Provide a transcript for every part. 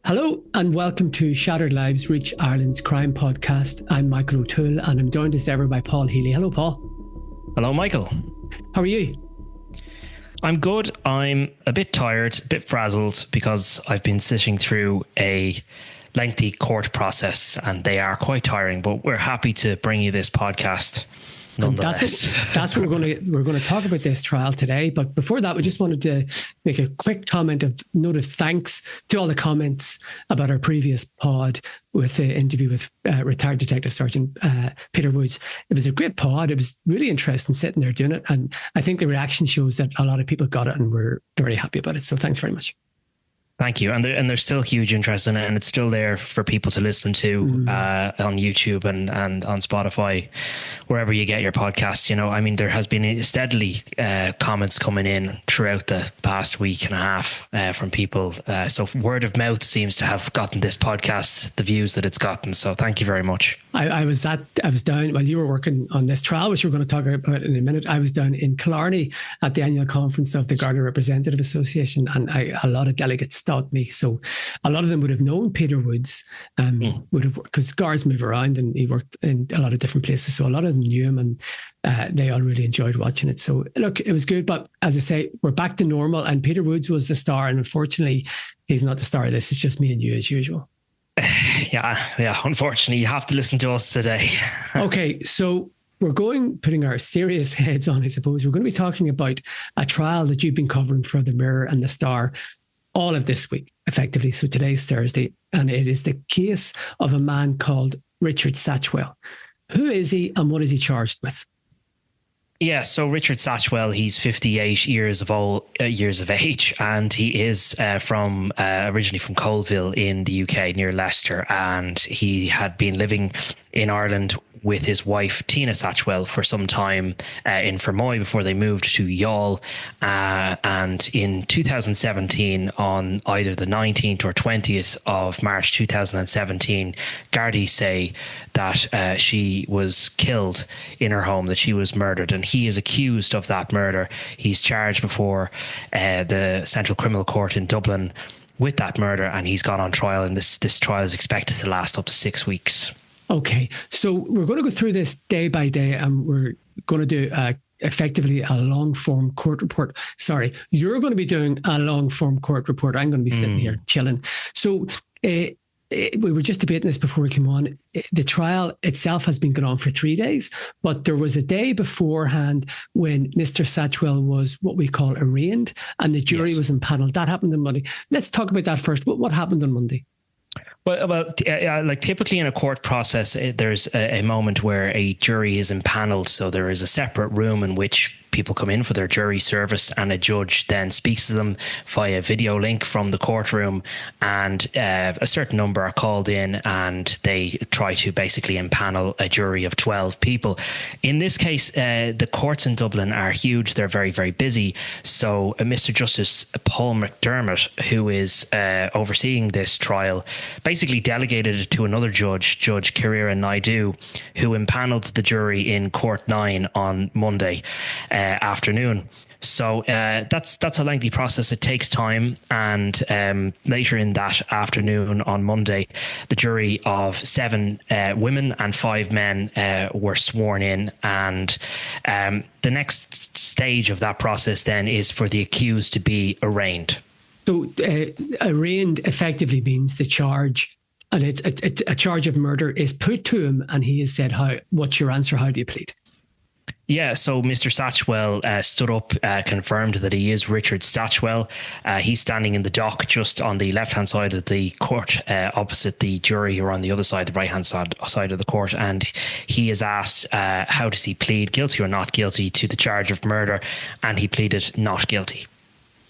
Hello and welcome to Shattered Lives Reach Ireland's crime podcast. I'm Michael O'Toole and I'm joined as ever by Paul Healy. Hello, Paul. Hello, Michael. How are you? I'm good. I'm a bit tired, a bit frazzled because I've been sitting through a lengthy court process and they are quite tiring, but we're happy to bring you this podcast. That's what we're going to talk about this trial today. But before that, we just wanted to make a quick comment of note of thanks to all the comments about our previous pod with the interview with retired Detective Sergeant Peter Woods. It was a great pod. It was really interesting sitting there doing it. And I think the reaction shows that a lot of people got it and we're very happy about it. So thanks very much. Thank you. And there's still huge interest in it, and it's still there for people to listen to on YouTube and on Spotify, wherever you get your podcasts. You know, I mean, there has been steadily comments coming in throughout the past week and a half from people. So word of mouth seems to have gotten this podcast the views that it's gotten. So thank you very much. I was down while you were working on this trial, which we're going to talk about in a minute. I was down in Killarney at the annual conference of the Garda Representative Association, and a lot of delegates stopped me. So a lot of them would have known Peter Woods, because guards move around and he worked in a lot of different places. So a lot of them knew him and they all really enjoyed watching it. So look, it was good. But as I say, we're back to normal and Peter Woods was the star. And unfortunately, he's not the star of this. It's just me and you as usual. Yeah. Unfortunately, you have to listen to us today. Okay, so we're putting our serious heads on, I suppose. We're going to be talking about a trial that you've been covering for the Mirror and the Star all of this week, effectively. So today's Thursday, and it is the case of a man called Richard Satchwell. Who is he and what is he charged with? Yeah, so Richard Satchwell, he's 58 years of age, and he is originally from Colville in the UK near Leicester, and he had been living in Ireland with his wife Tina Satchwell for some time in Fermoy before they moved to Youghal, and in 2017, on either the 19th or 20th of March 2017, Gardaí say that she was killed in her home, that she was murdered, and he is accused of that murder. He's charged before the Central Criminal Court in Dublin with that murder, and he's gone on trial, and this trial is expected to last up to 6 weeks. Okay, so we're going to go through this day by day, and we're going to do effectively a long-form court report. Sorry, you're going to be doing a long-form court report. I'm going to be sitting here chilling. So we were just debating this before we came on. The trial itself has been going on for 3 days, but there was a day beforehand when Mr. Satchwell was what we call arraigned, and the jury was impaneled. That happened on Monday. Let's talk about that first. What happened on Monday? Well, like typically in a court process, there's a moment where a jury is impaneled. So there is a separate room in which people come in for their jury service, and a judge then speaks to them via video link from the courtroom, and a certain number are called in and they try to basically impanel a jury of 12 people. In this case, the courts in Dublin are huge. They're very, very busy. So Mr. Justice Paul McDermott, who is overseeing this trial, basically delegated it to another judge, Judge Kirira Naidu, who impaneled the jury in Court 9 on Monday afternoon. So that's a lengthy process. It takes time, and later in that afternoon on Monday, the jury of 7 women and 5 men were sworn in, and the next stage of that process then is for the accused to be arraigned. So arraigned effectively means the charge, and it's a charge of murder is put to him, and he has said, what's your answer? How do you plead? Yeah, so Mr. Satchwell stood up, confirmed that he is Richard Satchwell. He's standing in the dock just on the left-hand side of the court, opposite the jury who are on the other side, the right-hand side of the court. And he is asked, how does he plead, guilty or not guilty, to the charge of murder? And he pleaded not guilty.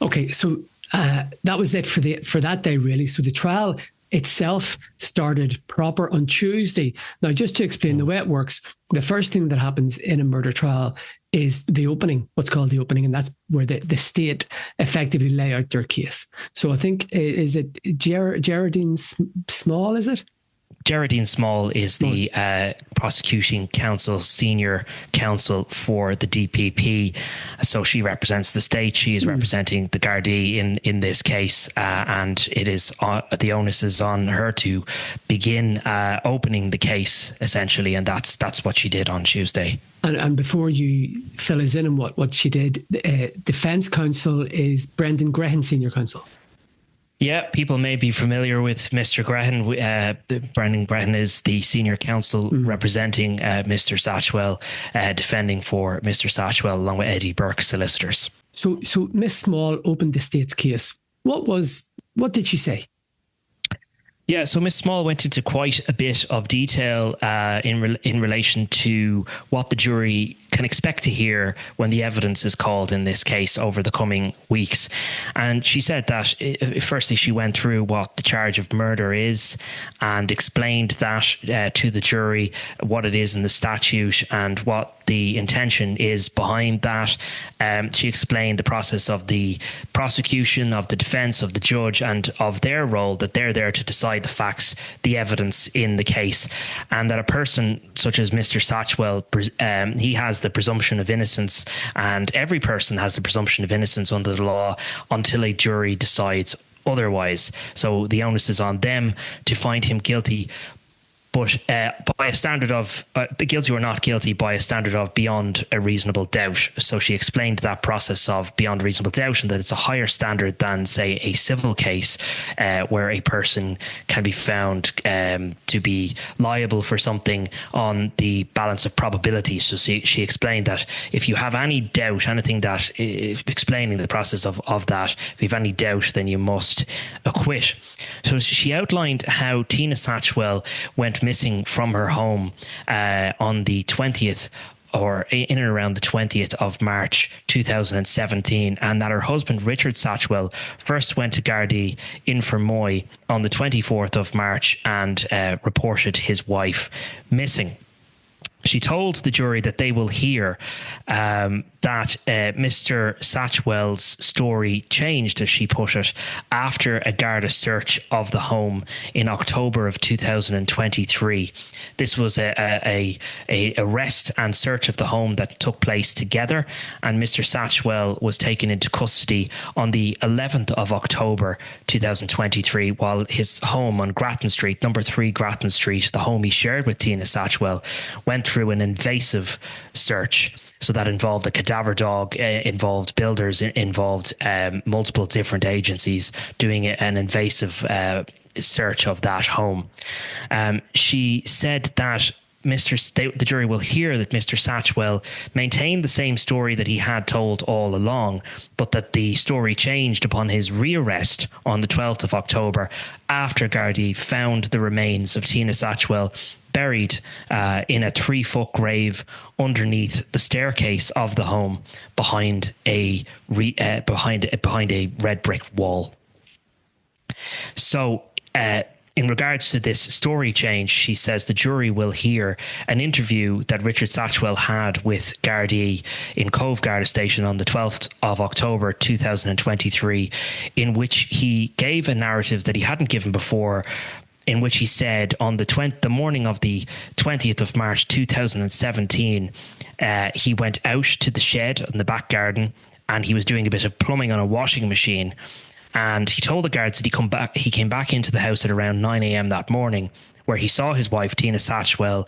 Okay, so that was it for that day, really. So the trial itself started proper on Tuesday. Now, just to explain the way it works, the first thing that happens in a murder trial is the opening, what's called the opening, and that's where the state effectively lay out their case. So I think, is it Geraldine Small, is it? Geraldine Small is the prosecuting counsel, senior counsel for the DPP. So she represents the state. She is representing the Gardaí in this case, and it is the onus is on her to begin opening the case essentially, and that's what she did on Tuesday. And before you fill us in on what she did, defence counsel is Brendan Grehan, senior counsel. Yeah, people may be familiar with Mr. Grehan. Brendan Grehan is the senior counsel representing Mr. Satchwell, defending for Mr. Satchwell along with Eddie Burke solicitors. So Miss Small opened the state's case. What did she say? Yeah, so Miss Small went into quite a bit of detail in relation to what the jury can expect to hear when the evidence is called in this case over the coming weeks. And she said that, firstly, she went through what the charge of murder is and explained that to the jury, what it is in the statute and what the intention is behind that. She explained the process of the prosecution, of the defence, of the judge, and of their role, that they're there to decide the facts, the evidence in the case, and that a person such as Mr. Satchwell, he has the presumption of innocence, and every person has the presumption of innocence under the law until a jury decides otherwise. So the onus is on them to find him guilty, but by a standard of guilty or not guilty, by a standard of beyond a reasonable doubt. So she explained that process of beyond reasonable doubt, and that it's a higher standard than, say, a civil case where a person can be found to be liable for something on the balance of probability. So she explained that if you have any doubt, anything that explaining the process of that, if you have any doubt, then you must acquit. So she outlined how Tina Satchwell went missing from her home on the 20th or in and around the 20th of March 2017, and that her husband Richard Satchwell first went to Gardaí in Fermoy on the 24th of March and reported his wife missing. She told the jury that they will hear that Mr. Satchwell's story changed, as she put it, after a Garda search of the home in October of 2023. This was a arrest and search of the home that took place together, and Mr. Satchwell was taken into custody on the 11th of October 2023, while his home on Grattan Street, number 3 Grattan Street, the home he shared with Tina Satchwell, went through an invasive search. So that involved a cadaver dog, involved builders, involved multiple different agencies doing an invasive search of that home. She said that the jury will hear that Mr. Satchwell maintained the same story that he had told all along, but that the story changed upon his rearrest on the 12th of October after Gardaí found the remains of Tina Satchwell buried in a 3-foot grave underneath the staircase of the home behind a red brick wall. So in regards to this story change, she says the jury will hear an interview that Richard Satchwell had with Gardaí in Cove Garda Station on the 12th of October 2023, in which he gave a narrative that he hadn't given before, in which he said on the morning of the 20th of March 2017, he went out to the shed in the back garden and he was doing a bit of plumbing on a washing machine. And he told the guards that he came back into the house at around 9 a.m. that morning, where he saw his wife, Tina Satchwell,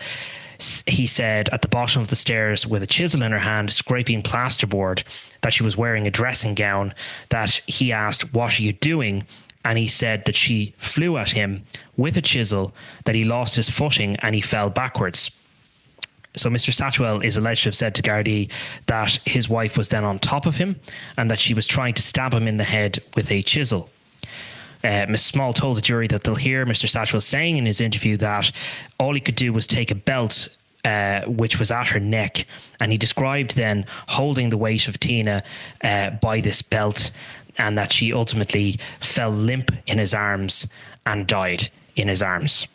he said, at the bottom of the stairs with a chisel in her hand, scraping plasterboard, that she was wearing a dressing gown, that he asked, "What are you doing?" And he said that she flew at him with a chisel, that he lost his footing and he fell backwards. So Mr. Satchwell is alleged to have said to Gardaí that his wife was then on top of him and that she was trying to stab him in the head with a chisel. Ms. Small told the jury that they'll hear Mr. Satchwell saying in his interview that all he could do was take a belt which was at her neck, and he described then holding the weight of Tina by this belt, and that she ultimately fell limp in his arms and died in his arms.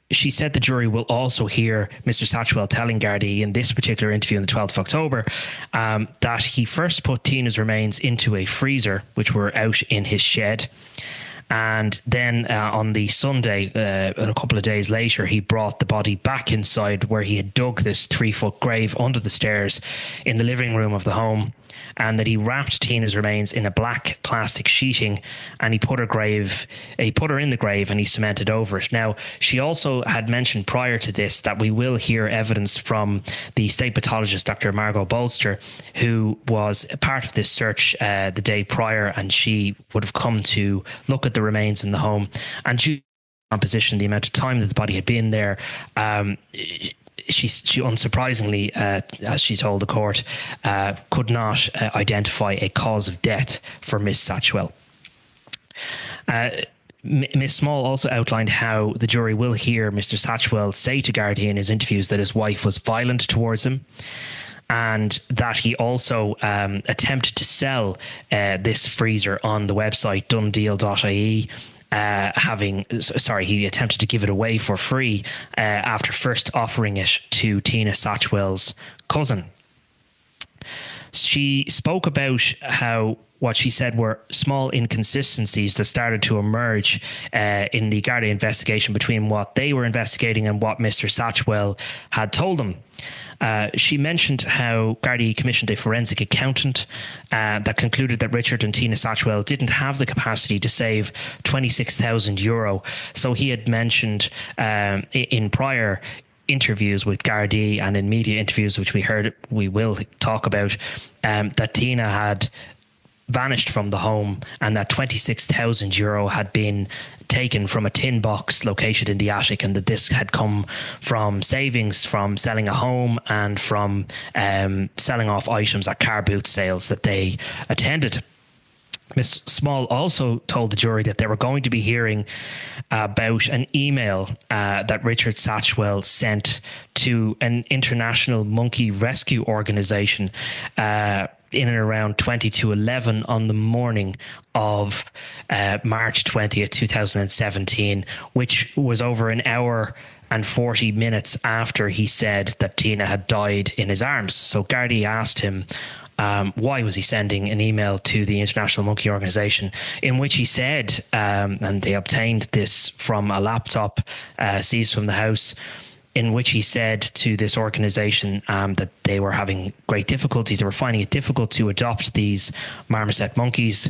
She said the jury will also hear Mr. Satchwell telling Gardaí in this particular interview on the 12th of October that he first put Tina's remains into a freezer, which were out in his shed, And then on the Sunday, a couple of days later, he brought the body back inside where he had dug this 3-foot grave under the stairs in the living room of the home, and that he wrapped Tina's remains in a black plastic sheeting, and he put her in the grave and he cemented over it. Now, she also had mentioned prior to this that we will hear evidence from the state pathologist, Dr. Margot Bolster, who was a part of this search the day prior, and she would have come to look at the remains in the home. And she composition, the amount of time that the body had been there, she unsurprisingly, as she told the court, could not identify a cause of death for Miss Satchwell. Miss Small also outlined how the jury will hear Mr. Satchwell say to Gardaí in his interviews that his wife was violent towards him, and that he also attempted to sell this freezer on the website donedeal.ie. He attempted to give it away for free after first offering it to Tina Satchwell's cousin. She spoke about how what she said were small inconsistencies that started to emerge in the Garda investigation between what they were investigating and what Mr. Satchwell had told them. She mentioned how Gardaí commissioned a forensic accountant that concluded that Richard and Tina Satchwell didn't have the capacity to save €26,000. So he had mentioned in prior interviews with Gardaí and in media interviews, which we will talk about, that Tina had vanished from the home and that €26,000 had been taken from a tin box located in the attic, and that this had come from savings from selling a home and from selling off items at car boot sales that they attended. Miss Small also told the jury that they were going to be hearing about an email that Richard Satchwell sent to an international monkey rescue organisation in and around 20 to 11 on the morning of March 20th, 2017, which was over an hour and 40 minutes after he said that Tina had died in his arms. So Gardaí asked him why was he sending an email to the International Monkey Organisation, in which he said, and they obtained this from a laptop seized from the house, in which he said to this organisation that they were having great difficulties. They were finding it difficult to adopt these marmoset monkeys,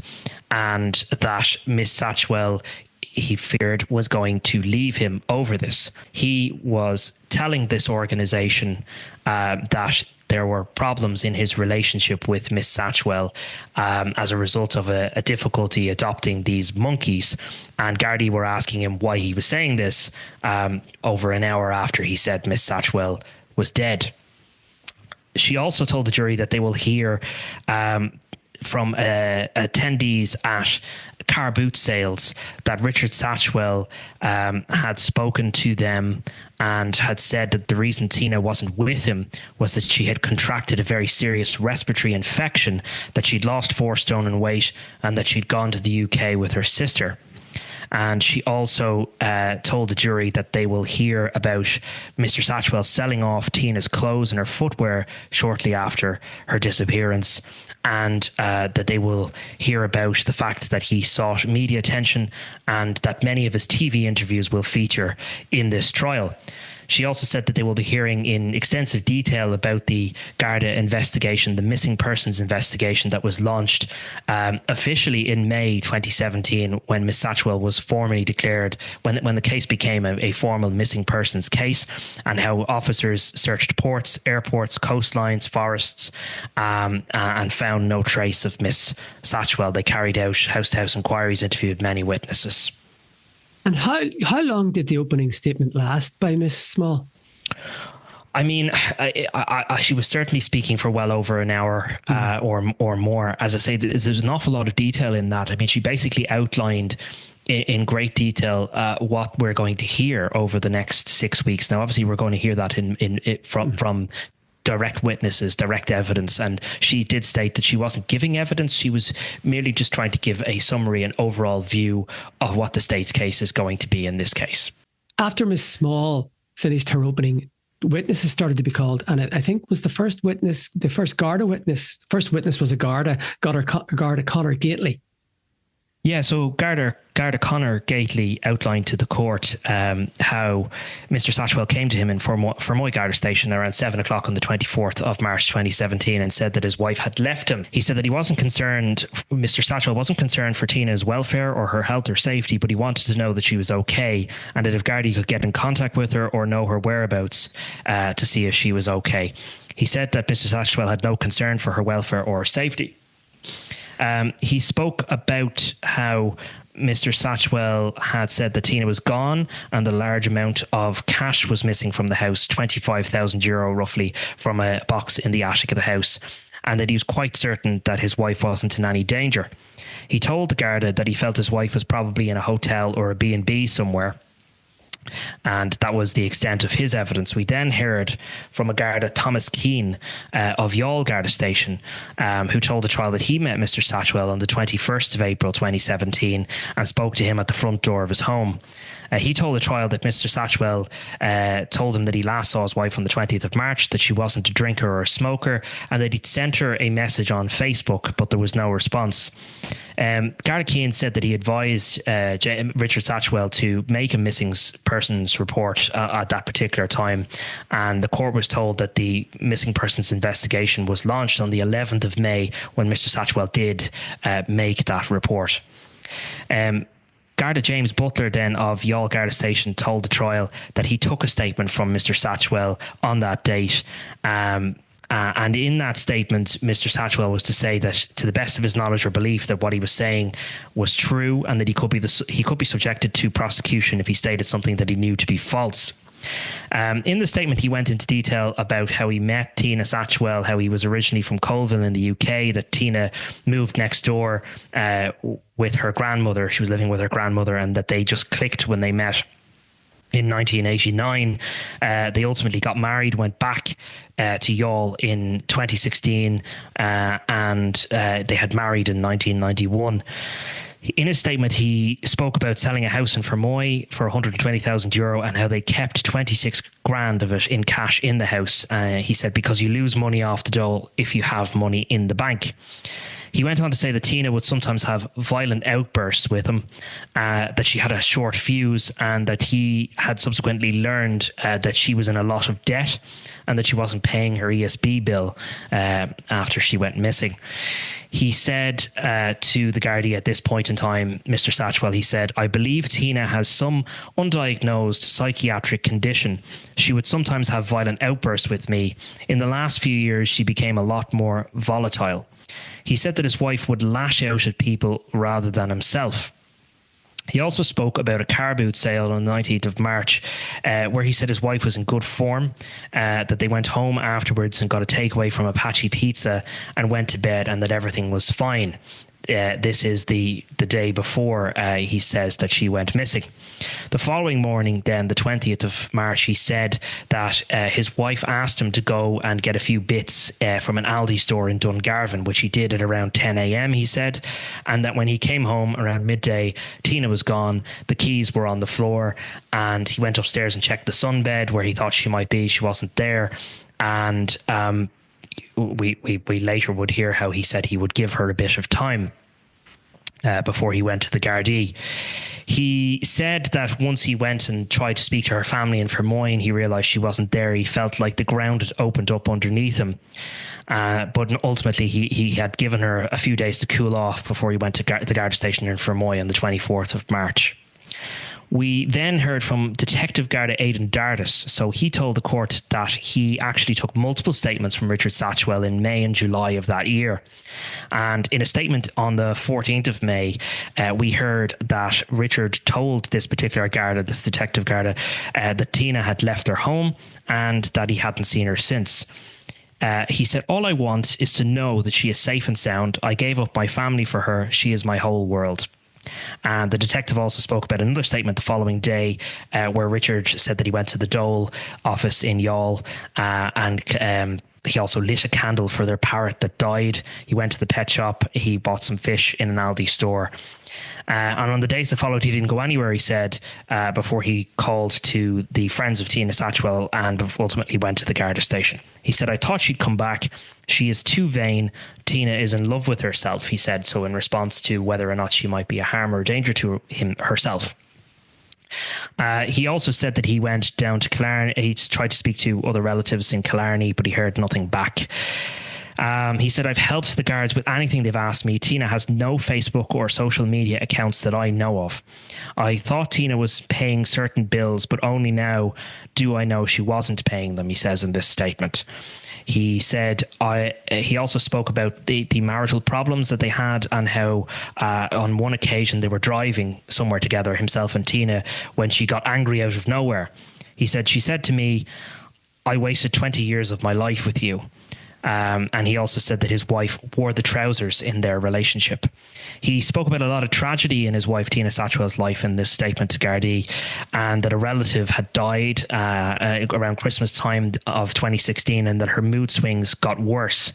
and that Miss Satchwell, he feared, was going to leave him over this. He was telling this organisation that there were problems in his relationship with Miss Satchwell as a result of a difficulty adopting these monkeys. And Gardaí were asking him why he was saying this over an hour after he said Miss Satchwell was dead. She also told the jury that they will hear from attendees at car boot sales that Richard Satchwell had spoken to them and had said that the reason Tina wasn't with him was that she had contracted a very serious respiratory infection, that she'd lost 4 stone in weight, and that she'd gone to the UK with her sister. And she also told the jury that they will hear about Mr. Satchwell selling off Tina's clothes and her footwear shortly after her disappearance, and that they will hear about the fact that he sought media attention and that many of his TV interviews will feature in this trial. She also said that they will be hearing in extensive detail about the Garda investigation, the missing persons investigation that was launched officially in May 2017, when Miss Satchwell was formally declared, when the case became a formal missing persons case, and how officers searched ports, airports, coastlines, forests, and found no trace of Miss Satchwell. They carried out house-to-house inquiries, interviewed many witnesses. And how long did the opening statement last by Miss Small? I mean, she was certainly speaking for well over an hour or more. As I say, there's an awful lot of detail in that. I mean, she basically outlined in great detail what we're going to hear over the next 6 weeks. Now, obviously, we're going to hear that from direct witnesses, direct evidence, and she did state that she wasn't giving evidence. She was merely just trying to give a summary and overall view of what the state's case is going to be in this case. After Miss Small finished her opening, witnesses started to be called, and I think was the first witness was a Garda, Conor Gately. Yeah, so Garda Conor Gately outlined to the court how Mr. Satchwell came to him in Fermoy Garda Station around 7 o'clock on the 24th of March 2017 and said that his wife had left him. He said that Mr. Satchwell wasn't concerned for Tina's welfare or her health or safety, but he wanted to know that she was okay and that if Gardaí could get in contact with her or know her whereabouts to see if she was okay. He said that Mr. Satchwell had no concern for her welfare or safety. He spoke about how Mr. Satchwell had said that Tina was gone and the large amount of cash was missing from the house, €25,000 roughly, from a box in the attic of the house, and that he was quite certain that his wife wasn't in any danger. He told the Garda that he felt his wife was probably in a hotel or a B&B somewhere. And that was the extent of his evidence. We then heard from a Garda, Thomas Keane of Youghal Garda Station, who told the trial that he met Mr. Satchwell on the 21st of April 2017 and spoke to him at the front door of his home. He told the trial that Mr. Satchwell told him that he last saw his wife on the 20th of March, that she wasn't a drinker or a smoker, and that he'd sent her a message on Facebook, but there was no response. Garda Keane said that he advised Richard Satchwell to make a missing persons report at that particular time, and the court was told that the missing persons investigation was launched on the 11th of May when Mr. Satchwell did make that report. Garda James Butler then of Youghal Garda Station told the trial that he took a statement from Mr. Satchwell on that date. And in that statement, Mr. Satchwell was to say that, to the best of his knowledge or belief, that what he was saying was true and that he could be subjected to prosecution if he stated something that he knew to be false. In the statement, he went into detail about how he met Tina Satchwell, how he was originally from Colville in the UK, that Tina moved next door with her grandmother. She was living with her grandmother, and that they just clicked when they met in 1989. They ultimately got married, went back to Youghal in 2016, and they had married in 1991. In his statement, he spoke about selling a house in Fermoy for €120,000 and how they kept 26 grand of it in cash in the house. He said, because you lose money off the dole if you have money in the bank. He went on to say that Tina would sometimes have violent outbursts with him, that she had a short fuse, and that he had subsequently learned that she was in a lot of debt and that she wasn't paying her ESB bill after she went missing. He said to the Gardaí at this point in time, Mr. Satchwell, he said, I believe Tina has some undiagnosed psychiatric condition. She would sometimes have violent outbursts with me. In the last few years, she became a lot more volatile. He said that his wife would lash out at people rather than himself. He also spoke about a car boot sale on the 19th of March, where he said his wife was in good form, that they went home afterwards and got a takeaway from Apache Pizza and went to bed, and that everything was fine. This is the day before he says that she went missing. The following morning, then, the 20th of March, he said that his wife asked him to go and get a few bits from an Aldi store in Dungarvan, which he did at around 10 a.m, he said, and that when he came home around midday, Tina was gone, the keys were on the floor, and he went upstairs and checked the sunbed where he thought she might be. She wasn't there, and we later would hear how he said he would give her a bit of time before he went to the Gardaí. He said that once he went and tried to speak to her family in Fermoy and he realised she wasn't there, he felt like the ground had opened up underneath him. But ultimately, he had given her a few days to cool off before he went to the Garda Station in Fermoy on the 24th of March. We then heard from Detective Garda Aidan Dardis. So he told the court that he actually took multiple statements from Richard Satchwell in May and July of that year. And in a statement on the 14th of May, we heard that Richard told this particular Garda, this Detective Garda, that Tina had left their home and that he hadn't seen her since. He said, all I want is to know that she is safe and sound. I gave up my family for her. She is my whole world. And the detective also spoke about another statement the following day where Richard said that he went to the Dole office in Youghal and he also lit a candle for their parrot that died. He went to the pet shop. He bought some fish in an Aldi store. And on the days that followed, he didn't go anywhere, he said, before he called to the friends of Tina Satchwell and ultimately went to the Garda station. He said, "I thought she'd come back. She is too vain. Tina is in love with herself," he said, so in response to whether or not she might be a harm or a danger to him herself. He also said that he went down to Killarney. He tried to speak to other relatives in Killarney, but he heard nothing back. He said, "I've helped the guards with anything they've asked me. Tina has no Facebook or social media accounts that I know of. I thought Tina was paying certain bills, but only now do I know she wasn't paying them," he says in this statement. He said he also spoke about the marital problems that they had and how on one occasion they were driving somewhere together, himself and Tina, when she got angry out of nowhere. He said, "She said to me, 'I wasted 20 years of my life with you.'" And he also said that his wife wore the trousers in their relationship. He spoke about a lot of tragedy in his wife Tina Satchwell's life in this statement to Gardaí, and that a relative had died around Christmas time of 2016, and that her mood swings got worse.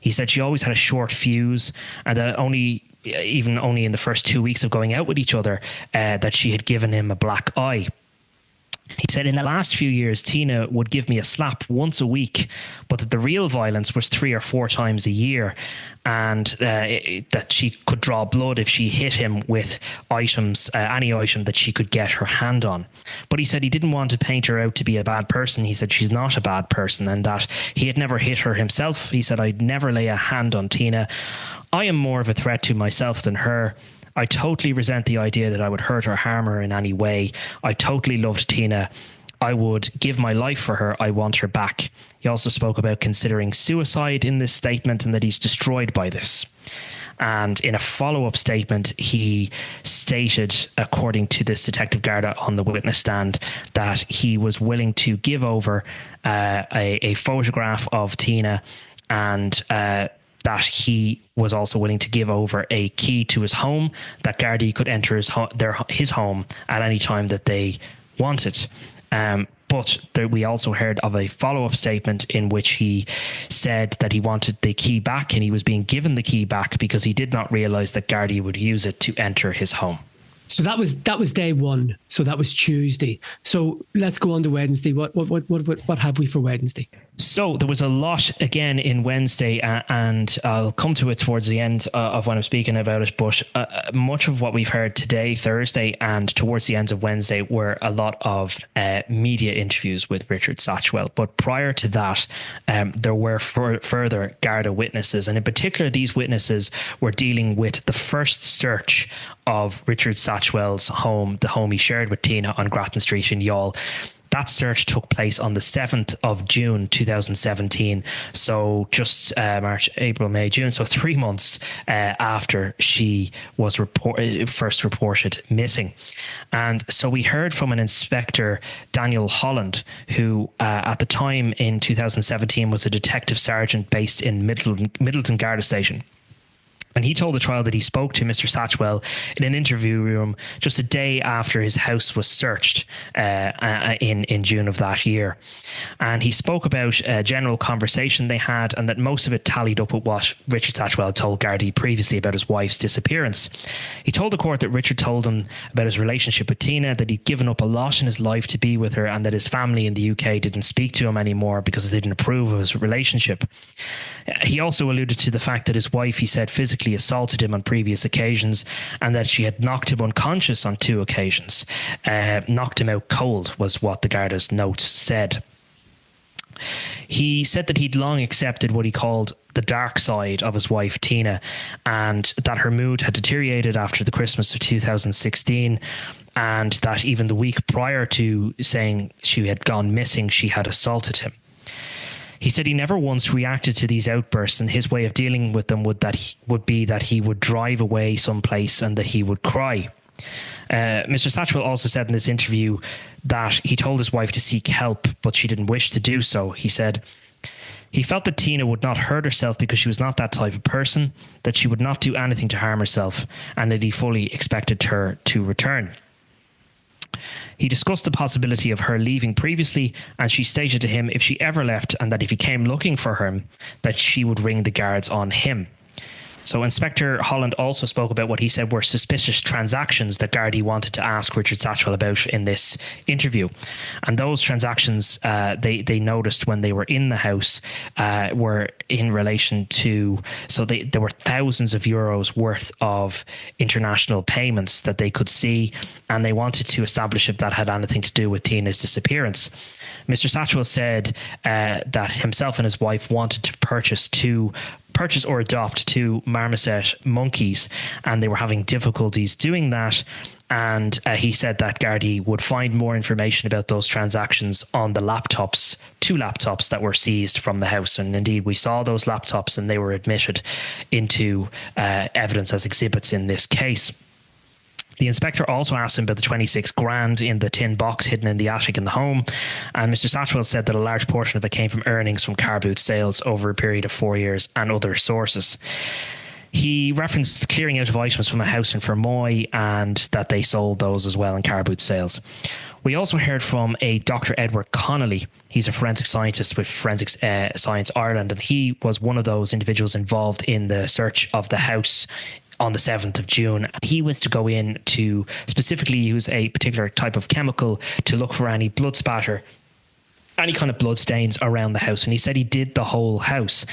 He said she always had a short fuse, and that only in the first 2 weeks of going out with each other, that she had given him a black eye. He said, "In the last few years, Tina would give me a slap once a week, but that the real violence was 3 or 4 times a year, and that she could draw blood if she hit him with items, any item that she could get her hand on." But he said he didn't want to paint her out to be a bad person. He said she's not a bad person, and that he had never hit her himself. He said, "I'd never lay a hand on Tina. I am more of a threat to myself than her. I totally resent the idea that I would hurt or harm her in any way. I totally loved Tina. I would give my life for her. I want her back." He also spoke about considering suicide in this statement and that he's destroyed by this. And in a follow-up statement, he stated, according to this Detective Garda on the witness stand, that he was willing to give over a photograph of Tina, and that he was also willing to give over a key to his home, that Gardaí could enter his home at any time that they wanted. But we also heard of a follow-up statement in which he said that he wanted the key back, and he was being given the key back because he did not realise that Gardaí would use it to enter his home. So that was day one. So that was Tuesday. So let's go on to Wednesday. What have we for Wednesday? So there was a lot again in Wednesday, and I'll come to it towards the end of when I'm speaking about it. But much of what we've heard today, Thursday, and towards the end of Wednesday were a lot of media interviews with Richard Satchwell. But prior to that, there were further Garda witnesses, and in particular, these witnesses were dealing with the first search of Richard Satchwell's home, the home he shared with Tina on Grattan Street in Youghal. That search took place on the 7th of June 2017. So just March, April, May, June. So 3 months after she was first reported missing. And so we heard from an inspector, Daniel Holland, who at the time in 2017 was a detective sergeant based in Middleton Garda Station. And he told the trial that he spoke to Mr. Satchwell in an interview room just a day after his house was searched in June of that year. And he spoke about a general conversation they had, and that most of it tallied up with what Richard Satchwell told Gardaí previously about his wife's disappearance. He told the court that Richard told him about his relationship with Tina, that he'd given up a lot in his life to be with her, and that his family in the UK didn't speak to him anymore because they didn't approve of his relationship. He also alluded to the fact that his wife, he said, physically assaulted him on previous occasions, and that she had knocked him unconscious on 2 occasions. Knocked him out cold was what the Garda's notes said. He said that he'd long accepted what he called the dark side of his wife Tina, and that her mood had deteriorated after the Christmas of 2016, and that even the week prior to saying she had gone missing, she had assaulted him. He said he never once reacted to these outbursts, and his way of dealing with them would be that he would drive away someplace and that he would cry. Mr. Satchwell also said in this interview that he told his wife to seek help, but she didn't wish to do so. He said he felt that Tina would not hurt herself because she was not that type of person, that she would not do anything to harm herself, and that he fully expected her to return. He discussed the possibility of her leaving previously, and she stated to him if she ever left, and that if he came looking for her, that she would ring the guards on him. So Inspector Holland also spoke about what he said were suspicious transactions that Gardaí wanted to ask Richard Satchwell about in this interview. And those transactions they noticed when they were in the house were in relation to, so there were thousands of euros worth of international payments that they could see, and they wanted to establish if that had anything to do with Tina's disappearance. Mr. Satchwell said that himself and his wife wanted to purchase or adopt two marmoset monkeys, and they were having difficulties doing that. And he said that Gardaí would find more information about those transactions on the laptops, two laptops that were seized from the house. And indeed, we saw those laptops and they were admitted into evidence as exhibits in this case. The inspector also asked him about the 26 grand in the tin box hidden in the attic in the home. And Mr. Satchwell said that a large portion of it came from earnings from car boot sales over a period of 4 years and other sources. He referenced clearing out of items from a house in Fermoy and that they sold those as well in car boot sales. We also heard from a Dr. Edward Connolly. He's a forensic scientist with Forensic Science Ireland, and he was one of those individuals involved in the search of the house on the 7th of June. He was to go in to specifically use a particular type of chemical to look for any blood spatter, any kind of blood stains around the house. And he said he did the whole house.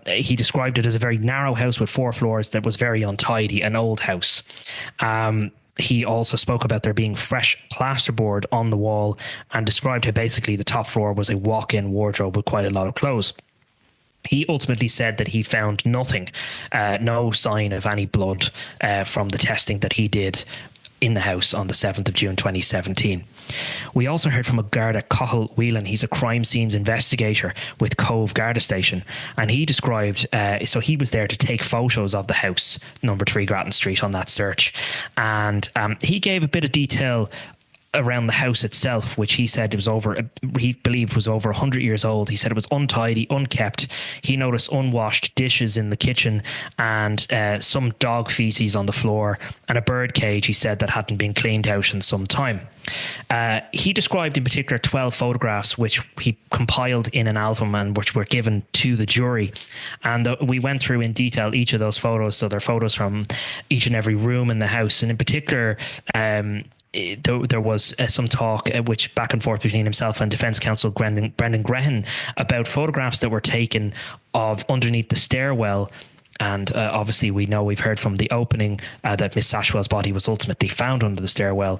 He described it as a very narrow house with 4 floors that was very untidy, an old house. He also spoke about there being fresh plasterboard on the wall and described how basically the top floor was a walk-in wardrobe with quite a lot of clothes. He ultimately said that he found nothing, no sign of any blood from the testing that he did in the house on the 7th of June 2017. We also heard from a Garda, Youghal Whelan. He's a crime scenes investigator with Cove Garda Station, and he described, so he was there to take photos of the house, number 3 Grattan Street, on that search, and he gave a bit of detail around the house itself, which he said he believed was over 100 years old. He said it was untidy, unkept. He noticed unwashed dishes in the kitchen and some dog feces on the floor and a bird cage, he said, that hadn't been cleaned out in some time. He described in particular 12 photographs which he compiled in an album and which were given to the jury, and we went through in detail each of those photos. So they're photos from each and every room in the house, and in particular there was some talk which back and forth between himself and Defence Counsel Brendan Grehan about photographs that were taken of underneath the stairwell. And obviously we've heard from the opening that Miss Satchwell's body was ultimately found under the stairwell.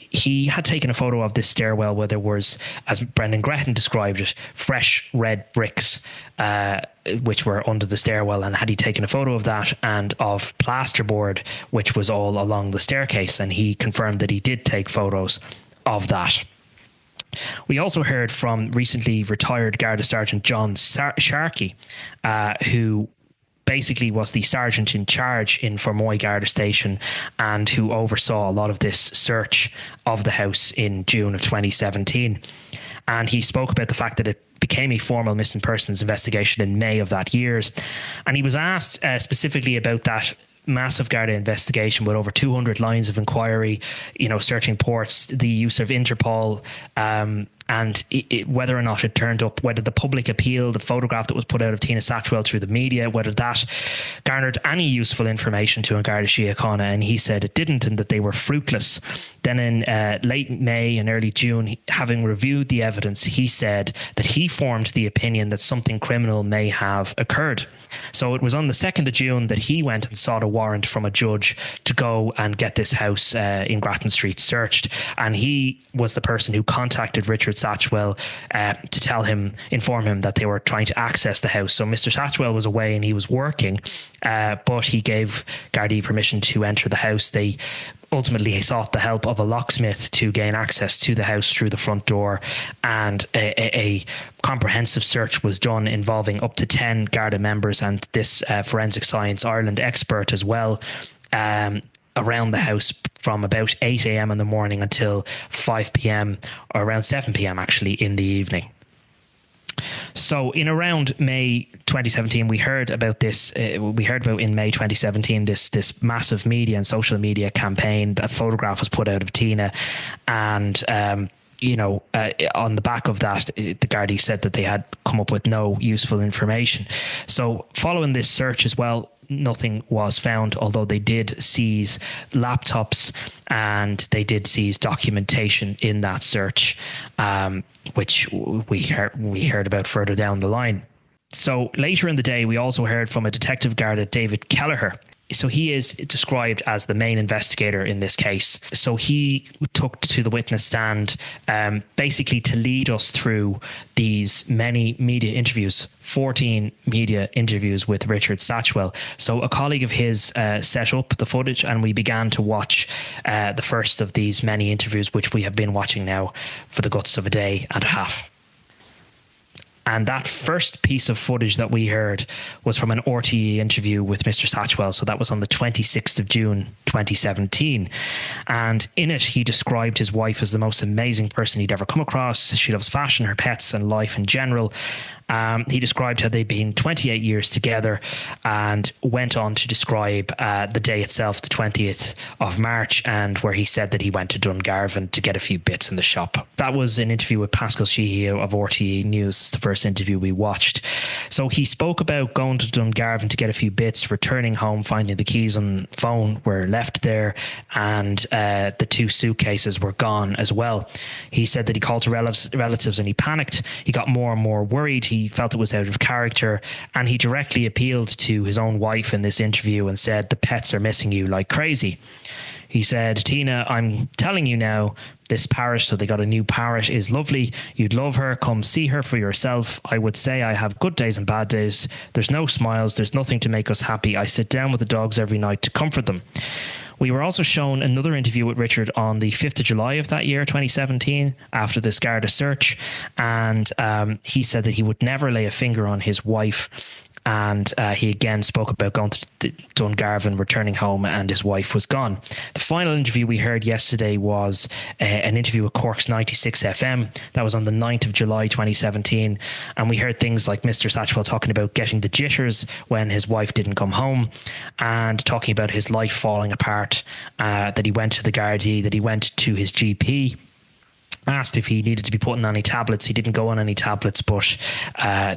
He had taken a photo of this stairwell where there was, as Brendan Grehan described it, fresh red bricks which were under the stairwell, and had he taken a photo of that and of plasterboard which was all along the staircase, and he confirmed that he did take photos of that. We also heard from recently retired Garda Sergeant John Sharkey, who basically was the sergeant in charge in Fermoy Garda Station and who oversaw a lot of this search of the house in June of 2017. And he spoke about the fact that it became a formal missing persons investigation in May of that year. And he was asked specifically about that massive Garda investigation with over 200 lines of inquiry, searching ports, the use of Interpol, and whether or not it turned up, whether the public appeal, the photograph that was put out of Tina Satchwell through the media, whether that garnered any useful information to Garda Síochána, and he said it didn't, and that they were fruitless. Then in late May and early June, having reviewed the evidence, he said that he formed the opinion that something criminal may have occurred. So it was on the 2nd of June that he went and sought a warrant from a judge to go and get this house in Grattan Street searched. And he was the person who contacted Richard Satchwell to inform him that they were trying to access the house. So Mr. Satchwell was away and he was working, but he gave Gardaí permission to enter the house. They ultimately sought the help of a locksmith to gain access to the house through the front door, and a comprehensive search was done involving up to 10 Garda members and this Forensic Science Ireland expert as well, around the house from about 8 a.m. in the morning until 5 p.m. or around 7 p.m. actually in the evening. So in around May 2017, we heard about this. We heard about in May 2017 this massive media and social media campaign. That photograph was put out of Tina, and on the back of that, the Gardaí said that they had come up with no useful information. So following this search as well, nothing was found, although they did seize laptops and they did seize documentation in that search, which we heard about further down the line. So later in the day, we also heard from a detective Garda, David Kelleher. So he is described as the main investigator in this case. So he took to the witness stand basically to lead us through these many media interviews, 14 media interviews with Richard Satchwell. So a colleague of his set up the footage and we began to watch the first of these many interviews, which we have been watching now for the guts of a day and a half. And that first piece of footage that we heard was from an RTE interview with Mr. Satchwell. So that was on the 26th of June, 2017. And in it, he described his wife as the most amazing person he'd ever come across. She loves fashion, her pets, and life in general. He described how they'd been 28 years together and went on to describe the day itself, the 20th of March, and where he said that he went to Dungarvan to get a few bits in the shop. That was an interview with Pascal Sheehy of RTE News, the first interview we watched. So he spoke about going to Dungarvan to get a few bits, returning home, finding the keys on the phone were left there, and the 2 suitcases were gone as well. He said that he called to relatives and he panicked. He got more and more worried. He felt it was out of character, and he directly appealed to his own wife in this interview and said, "The pets are missing you like crazy." He said, "Tina, I'm telling you now, this parrot," so they got a new parrot, "is lovely. You'd love her. Come see her for yourself. I would say I have good days and bad days. There's no smiles. There's nothing to make us happy. I sit down with the dogs every night to comfort them." We were also shown another interview with Richard on the 5th of July of that year, 2017, after this Garda search. And he said that he would never lay a finger on his wife. And he again spoke about going to Dungarvan, returning home, and his wife was gone. The final interview we heard yesterday was an interview with Cork's 96 FM. That was on the 9th of July 2017. And we heard things like Mr. Satchwell talking about getting the jitters when his wife didn't come home, and talking about his life falling apart, that he went to the Gardaí, that he went to his GP, asked if he needed to be put on any tablets. He didn't go on any tablets, but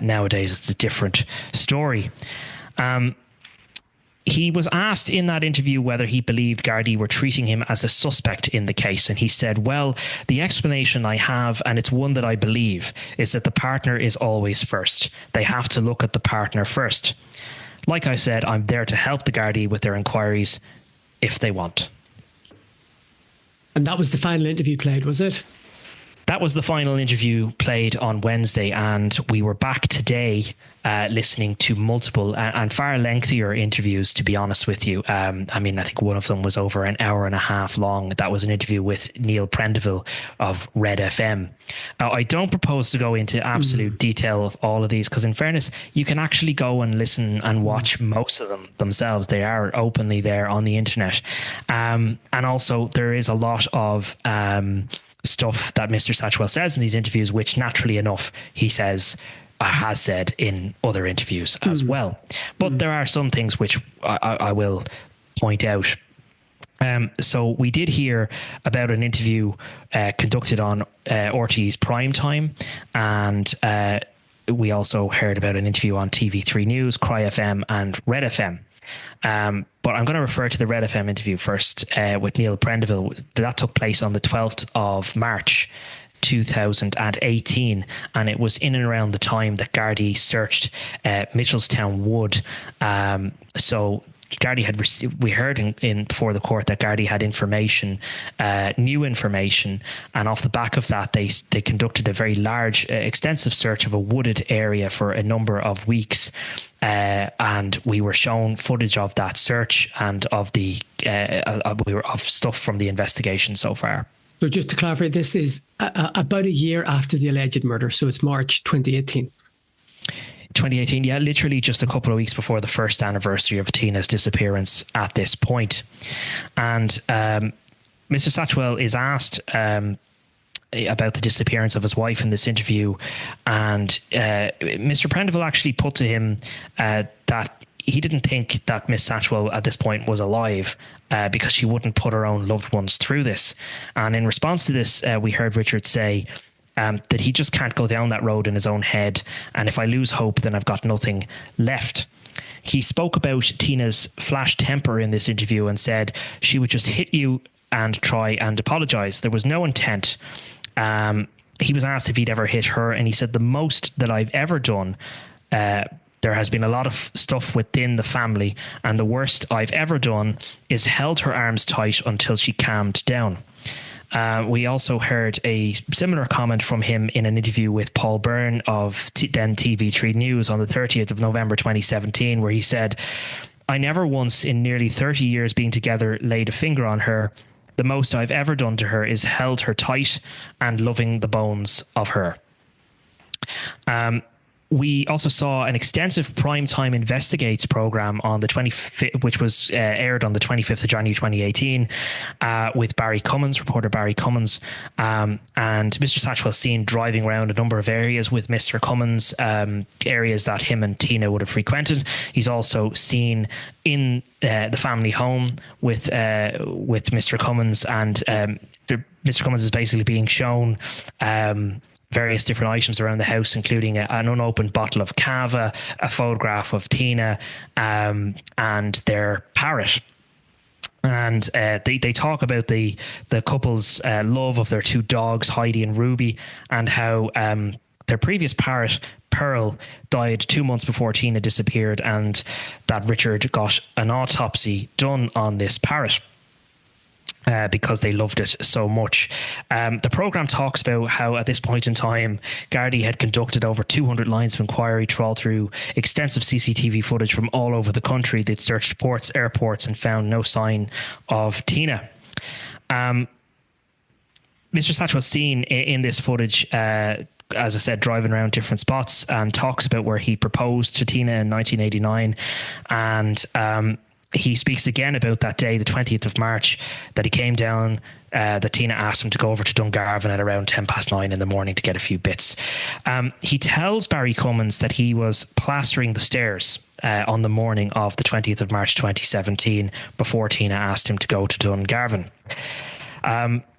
nowadays it's a different story. He was asked in that interview whether he believed Gardaí were treating him as a suspect in the case, and he said, "Well, the explanation I have, and it's one that I believe, is that the partner is always first. They have to look at the partner first. Like I said, I'm there to help the Gardaí with their inquiries if they want." And that was the final interview played, was it? That was the final interview played on Wednesday, and we were back today listening to multiple and far lengthier interviews, to be honest with you. I think one of them was over an hour and a half long. That was an interview with Neil Prendeville of Red FM. Now, I don't propose to go into absolute detail of all of these, because in fairness, you can actually go and listen and watch most of them themselves. They are openly there on the internet. And also there is a lot of stuff that Mr. Satchwell says in these interviews, which naturally enough he says has said in other interviews as well. But there are some things which I will point out. So we did hear about an interview conducted on RTE's Prime Time, and we also heard about an interview on TV3 News, Cry FM and Red FM. But I'm going to refer to the Red FM interview first with Neil Prendeville. That took place on the 12th of March 2018, and it was in and around the time that Gardaí searched Mitchelstown Wood. So Gardaí had received, we heard in before the court that Gardaí had information, new information, and off the back of that they conducted a very large, extensive search of a wooded area for a number of weeks. And we were shown footage of that search and of the of stuff from the investigation so far. So just to clarify, this is about a year after the alleged murder, so it's March 2018. 2018, yeah, literally just a couple of weeks before the first anniversary of Tina's disappearance at this point. And Mr. Satchwell is asked about the disappearance of his wife in this interview, and Mr. Prendeville actually put to him that he didn't think that Miss Satchwell at this point was alive because she wouldn't put her own loved ones through this. And in response to this, we heard Richard say that he just can't go down that road in his own head. And if I lose hope, then I've got nothing left. He spoke about Tina's flash temper in this interview and said she would just hit you and try and apologise. There was no intent. He was asked if he'd ever hit her, and he said, the most that I've ever done, there has been a lot of stuff within the family, and the worst I've ever done is held her arms tight until she calmed down. We also heard a similar comment from him in an interview with Paul Byrne of then TV3 News on the 30th of November 2017, where he said, I never once in nearly 30 years being together laid a finger on her. The most I've ever done to her is held her tight and loving the bones of her. We also saw an extensive Primetime Investigates program on the 25th, which was aired on the 25th of January 2018, with Barry Cummins, reporter Barry Cummins, and Mr. Satchwell seen driving around a number of areas with Mr. Cummins, areas that him and Tina would have frequented. He's also seen in the family home with Mr. Cummins, and Mr. Cummins is basically being shown various different items around the house, including an unopened bottle of cava, a photograph of Tina, and their parrot. And they talk about the couple's love of their two dogs, Heidi and Ruby, and how their previous parrot, Pearl, died 2 months before Tina disappeared, and that Richard got an autopsy done on this parrot. Because they loved it so much. The programme talks about how at this point in time, Gardaí had conducted over 200 lines of inquiry, trawled through extensive CCTV footage from all over the country. They'd searched ports, airports, and found no sign of Tina. Mr. Satchwell seen in this footage, as I said, driving around different spots, and talks about where he proposed to Tina in 1989. And he speaks again about that day, the 20th of March, that he came down, that Tina asked him to go over to Dungarvan at around 9:10 in the morning to get a few bits. He tells Barry Cummins that he was plastering the stairs on the morning of the 20th of March 2017 before Tina asked him to go to Dungarvan.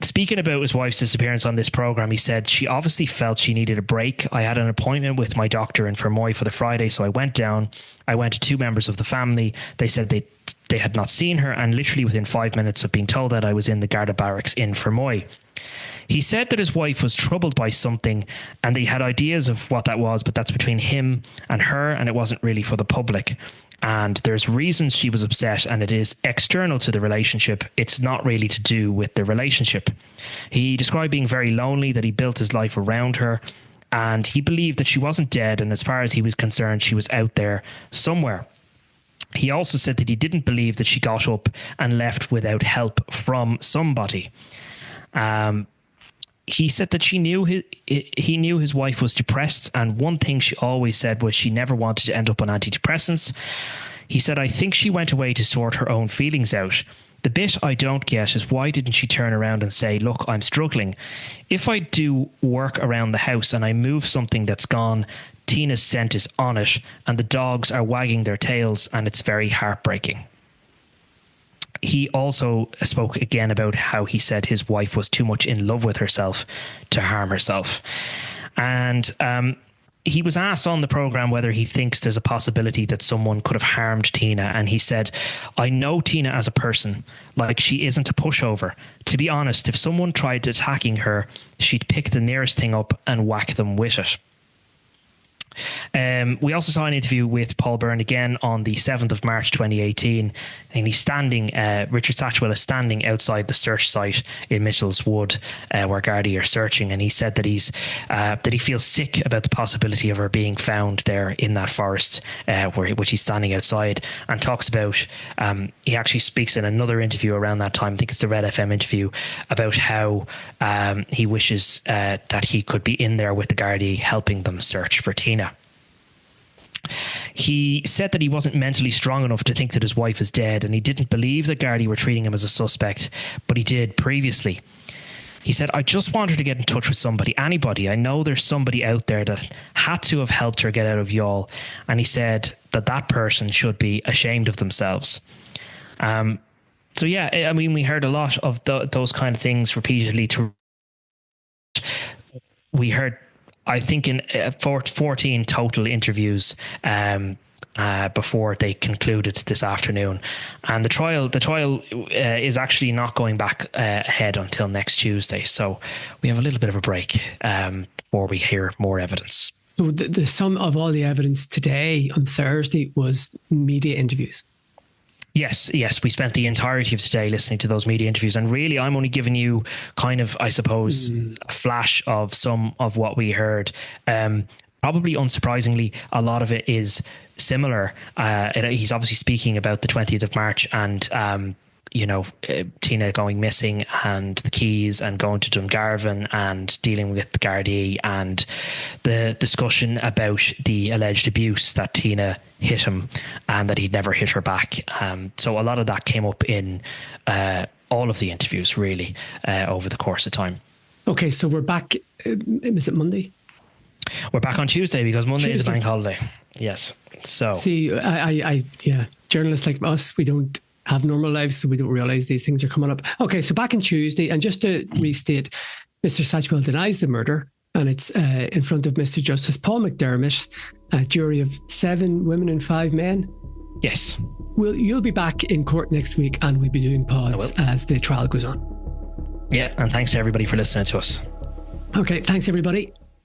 Speaking about his wife's disappearance on this programme, he said, she obviously felt she needed a break. I had an appointment with my doctor in Fermoy for the Friday, so I went down. I went to two members of the family. They said they had not seen her, and literally within 5 minutes of being told that, I was in the Garda barracks in Fermoy. He said that his wife was troubled by something, and they had ideas of what that was, but that's between him and her, and it wasn't really for the public. And there's reasons she was upset, and it is external to the relationship. It's not really to do with the relationship. He described being very lonely, that he built his life around her, and he believed that she wasn't dead, and as far as he was concerned, she was out there somewhere. He also said that he didn't believe that she got up and left without help from somebody. He said that he knew his wife was depressed, and one thing she always said was she never wanted to end up on antidepressants. He said, I think she went away to sort her own feelings out. The bit I don't get is why didn't she turn around and say, look, I'm struggling. If I do work around the house and I move something that's gone, Tina's scent is on it, and the dogs are wagging their tails, and it's very heartbreaking. He also spoke again about how he said his wife was too much in love with herself to harm herself. And he was asked on the programme whether he thinks there's a possibility that someone could have harmed Tina. And he said, I know Tina as a person, like she isn't a pushover. To be honest, if someone tried attacking her, she'd pick the nearest thing up and whack them with it. We also saw an interview with Paul Byrne again on the 7th of March 2018, and he's standing, Richard Satchwell is standing outside the search site in Mitchell's Wood, where Gardaí are searching, and he said that he feels sick about the possibility of her being found there in that forest, which he's standing outside, and talks about, he actually speaks in another interview around that time, I think it's the Red FM interview, about how he wishes that he could be in there with the Gardaí helping them search for Tina. He said that he wasn't mentally strong enough to think that his wife is dead, and he didn't believe that Gardaí were treating him as a suspect, but he did previously. He said, I just want her to get in touch with somebody, anybody. I know there's somebody out there that had to have helped her get out of Youghal. And he said that person should be ashamed of themselves. So yeah, I mean, we heard a lot of those kind of things repeatedly. We heard, I think, in 14 total interviews before they concluded this afternoon, and the trial is actually not going back ahead until next Tuesday. So we have a little bit of a break before we hear more evidence. So the sum of all the evidence today on Thursday was media interviews. Yes. We spent the entirety of today listening to those media interviews, and really I'm only giving you kind of, I suppose, a flash of some of what we heard. Probably unsurprisingly, a lot of it is similar. He's obviously speaking about the 20th of March and Tina going missing and the keys and going to Dungarvan and dealing with the Gardaí and the discussion about the alleged abuse that Tina hit him and that he'd never hit her back. So a lot of that came up in all of the interviews really over the course of time. Okay, so we're back. Is it Monday? We're back on Tuesday because Monday is a bank holiday. Yes. So see, I journalists like us, we don't have normal lives, so we don't realise these things are coming up. Okay, so back on Tuesday, and just to restate, Mr. Satchwell denies the murder, and it's in front of Mr. Justice Paul McDermott, a jury of 7 women and 5 men. Yes. Well, you'll be back in court next week, and we'll be doing pods as the trial goes on. Yeah, and thanks to everybody for listening to us. Okay, thanks everybody.